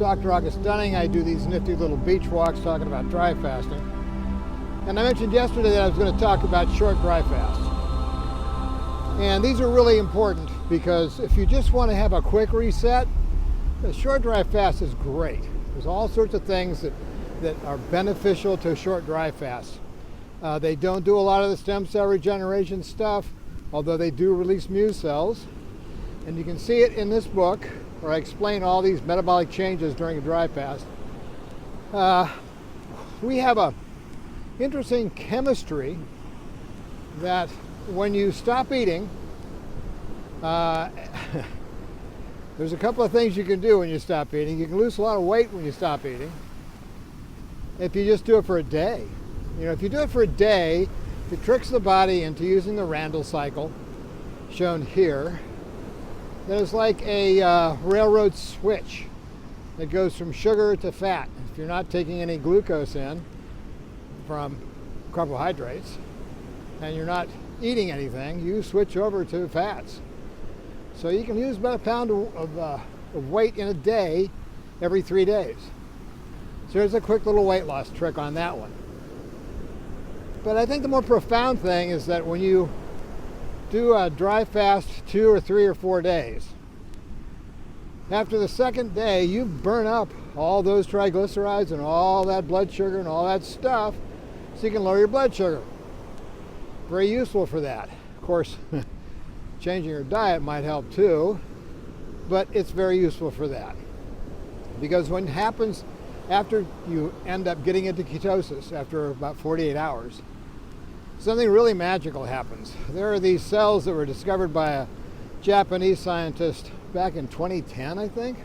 Dr. August Dunning. I do these nifty little beach walks talking about dry fasting. And I mentioned yesterday that I was going to talk about short dry fasts. And these are really important because if you just want to have a quick reset, a short dry fast is great. There's all sorts of things that are beneficial to short dry fasts. They don't do a lot of the stem cell regeneration stuff, although they do release mu cells. And you can see it in this book, where I explain all these metabolic changes during a dry fast. We have a interesting chemistry that when you stop eating, there's a couple of things you can do when you stop eating. You can lose a lot of weight when you stop eating if you just do it for a day. You know, if you do it for a day, it tricks the body into using the Randall cycle, shown here. That is like a railroad switch that goes from sugar to fat. If you're not taking any glucose in from carbohydrates and you're not eating anything, you switch over to fats. So you can use about a pound of weight in a day every 3 days. So there's a quick little weight loss trick on that one. But I think the more profound thing is that when you do a dry fast 2 or 3 or 4 days, after the second day, you burn up all those triglycerides and all that blood sugar and all that stuff so you can lower your blood sugar. Very useful for that. Of course, changing your diet might help too, but it's very useful for that. Because what happens after you end up getting into ketosis after about 48 hours, something really magical happens. There are these cells that were discovered by a Japanese scientist back in 2010, I think,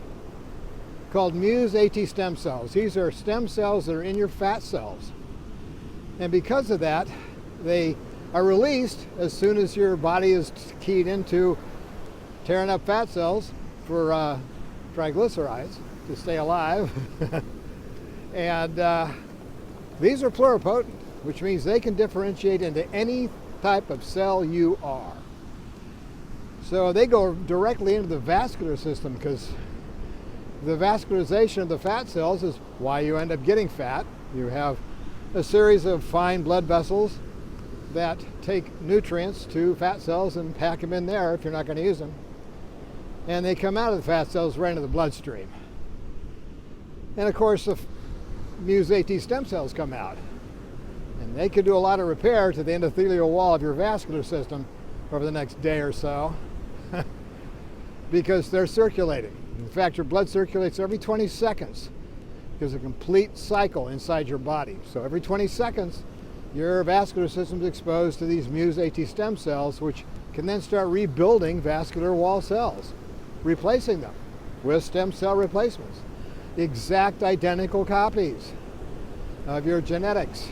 called AT stem cells. These are stem cells that are in your fat cells. And because of that, they are released as soon as your body is keyed into tearing up fat cells for triglycerides to stay alive. And these are pluripotent, which means they can differentiate into any type of cell you are. So they go directly into the vascular system because the vascularization of the fat cells is why you end up getting fat. You have a series of fine blood vessels that take nutrients to fat cells and pack them in there if you're not going to use them. And they come out of the fat cells right into the bloodstream. And of course, the AT stem cells come out. And they could do a lot of repair to the endothelial wall of your vascular system over the next day or so because they're circulating. In fact, your blood circulates every 20 seconds. There's a complete cycle inside your body. So every 20 seconds, your vascular system is exposed to these AT stem cells, which can then start rebuilding vascular wall cells, replacing them with stem cell replacements. Exact identical copies of your genetics.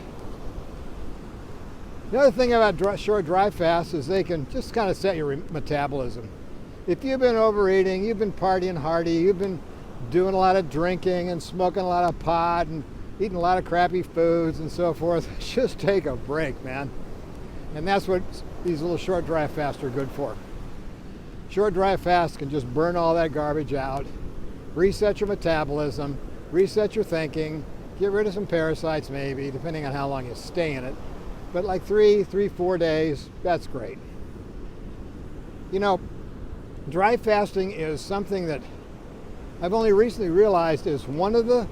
The other thing about short dry fasts is they can just kind of set your metabolism. If you've been overeating, you've been partying hardy, you've been doing a lot of drinking and smoking a lot of pot and eating a lot of crappy foods and so forth, just take a break, man. And that's what these little short dry fasts are good for. Short dry fasts can just burn all that garbage out, reset your metabolism, reset your thinking, get rid of some parasites maybe, depending on how long you stay in it. But like 4 days, that's great. You know, dry fasting is something that I've only recently realized is one of the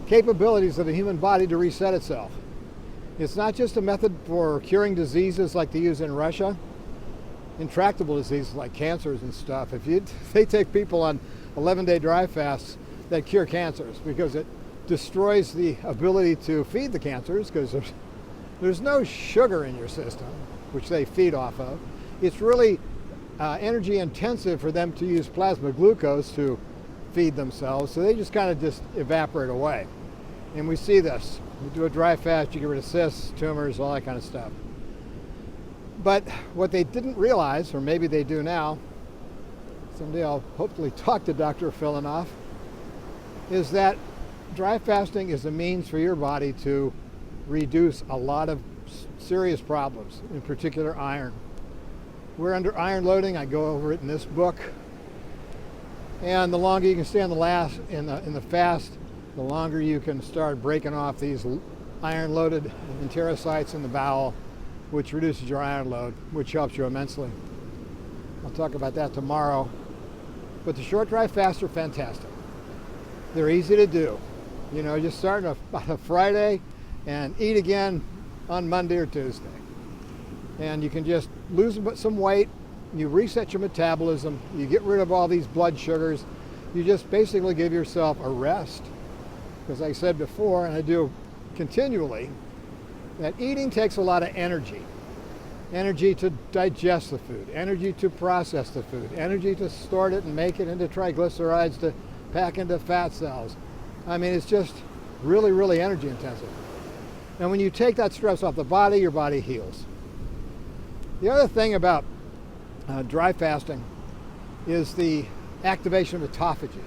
capabilities of the human body to reset itself. It's not just a method for curing diseases like they use in Russia, intractable diseases like cancers and stuff. They take people on 11-day dry fasts that cure cancers because it destroys the ability to feed the cancers because there's no sugar in your system, which they feed off of. It's really energy intensive for them to use plasma glucose to feed themselves, so they just kind of just evaporate away. And we see this. You do a dry fast, you get rid of cysts, tumors, all that kind of stuff. But what they didn't realize, or maybe they do now, someday I'll hopefully talk to Dr. Filinoff, is that dry fasting is a means for your body to reduce a lot of serious problems, in particular iron. We're under iron loading. I go over it in this book. And the longer you can stay on in the fast, the longer you can start breaking off these iron-loaded enterocytes in the bowel, which reduces your iron load, which helps you immensely. I'll talk about that tomorrow. But the short dry fasts are fantastic. They're easy to do. You know, just start on a Friday and eat again on Monday or Tuesday. And you can just lose some weight, you reset your metabolism, you get rid of all these blood sugars, you just basically give yourself a rest. Because I said before, and I do continually, that eating takes a lot of energy. Energy to digest the food, energy to process the food, energy to store it and make it into triglycerides to pack into fat cells. I mean, it's just really, really energy intensive. And when you take that stress off the body, your body heals. The other thing about dry fasting is the activation of autophagy,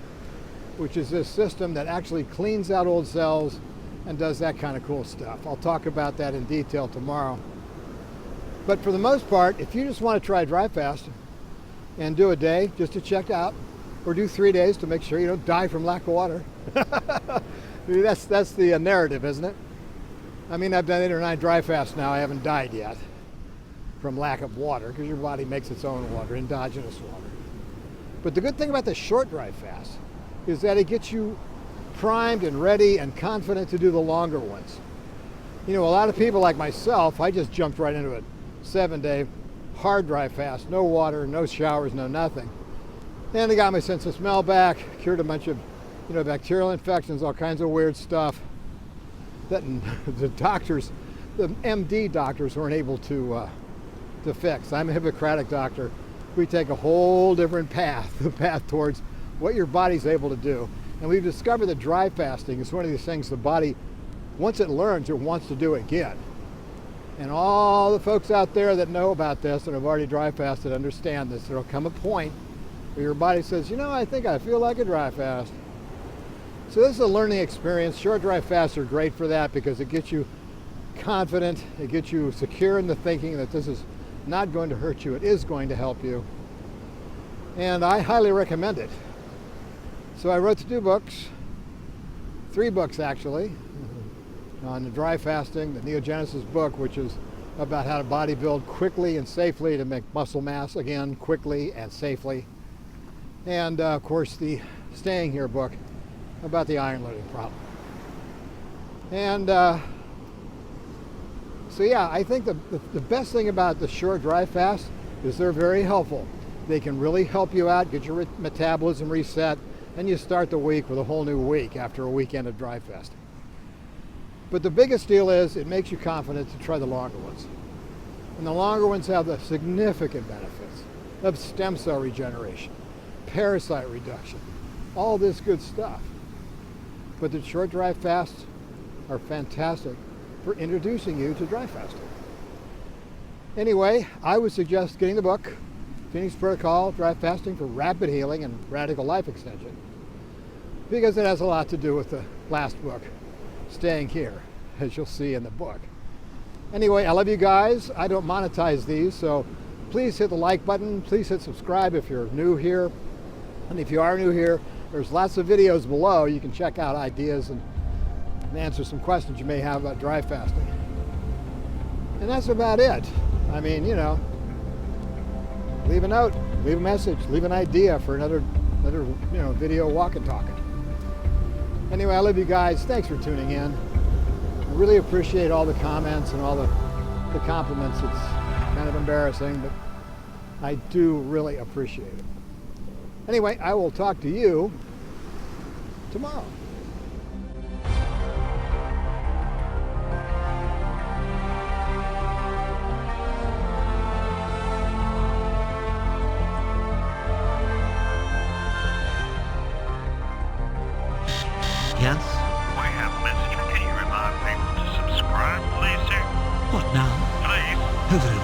which is this system that actually cleans out old cells and does that kind of cool stuff. I'll talk about that in detail tomorrow. But for the most part, if you just want to try dry fast and do a day just to check out, or do 3 days to make sure you don't die from lack of water. That's the narrative, isn't it? I mean, I've done 8 or 9 dry fasts now. I haven't died yet from lack of water, because your body makes its own water, endogenous water. But the good thing about the short dry fast is that it gets you primed and ready and confident to do the longer ones. You know, a lot of people like myself, I just jumped right into a 7-day hard dry fast, no water, no showers, no nothing. And they got my sense of smell back, cured a bunch of, bacterial infections, all kinds of weird stuff that the doctors, the MD doctors weren't able to fix. I'm a Hippocratic doctor. We take a whole different path, the path towards what your body's able to do. And we've discovered that dry fasting is one of these things the body, once it learns, it wants to do again. And all the folks out there that know about this and have already dry fasted understand this. There'll come a point where your body says, I think I feel like a dry fast. So this is a learning experience. Short dry fasts are great for that because it gets you confident, it gets you secure in the thinking that this is not going to hurt you, it is going to help you. And I highly recommend it. So I wrote 2 books, 3 books actually, on the dry fasting, the Neogenesis book, which is about how to bodybuild quickly and safely to make muscle mass again, quickly and safely. And of course the Staying Here book about the iron loading problem. And so yeah, I think the best thing about the short dry fast is they're very helpful. They can really help you out, get your metabolism reset, and you start the week with a whole new week after a weekend of dry fasting. But the biggest deal is it makes you confident to try the longer ones. And the longer ones have the significant benefits of stem cell regeneration, parasite reduction, all this good stuff. But the short dry fasts are fantastic for introducing you to dry fasting. Anyway, I would suggest getting the book, Phoenix Protocol, Dry Fasting for Rapid Healing and Radical Life Extension, because it has a lot to do with the last book, Staying Here, as you'll see in the book. Anyway, I love you guys. I don't monetize these, so please hit the like button. Please hit subscribe if you're new here. And if you are new here, there's lots of videos below. You can check out ideas and answer some questions you may have about dry fasting. And that's about it. I mean, leave a note, leave a message, leave an idea for another video walk and talk. Anyway, I love you guys. Thanks for tuning in. I really appreciate all the comments and all the compliments. It's kind of embarrassing, but I do really appreciate it. Anyway, I will talk to you tomorrow. Yes? We have a message. Can you remind people to subscribe, please, sir? What now? Please. Over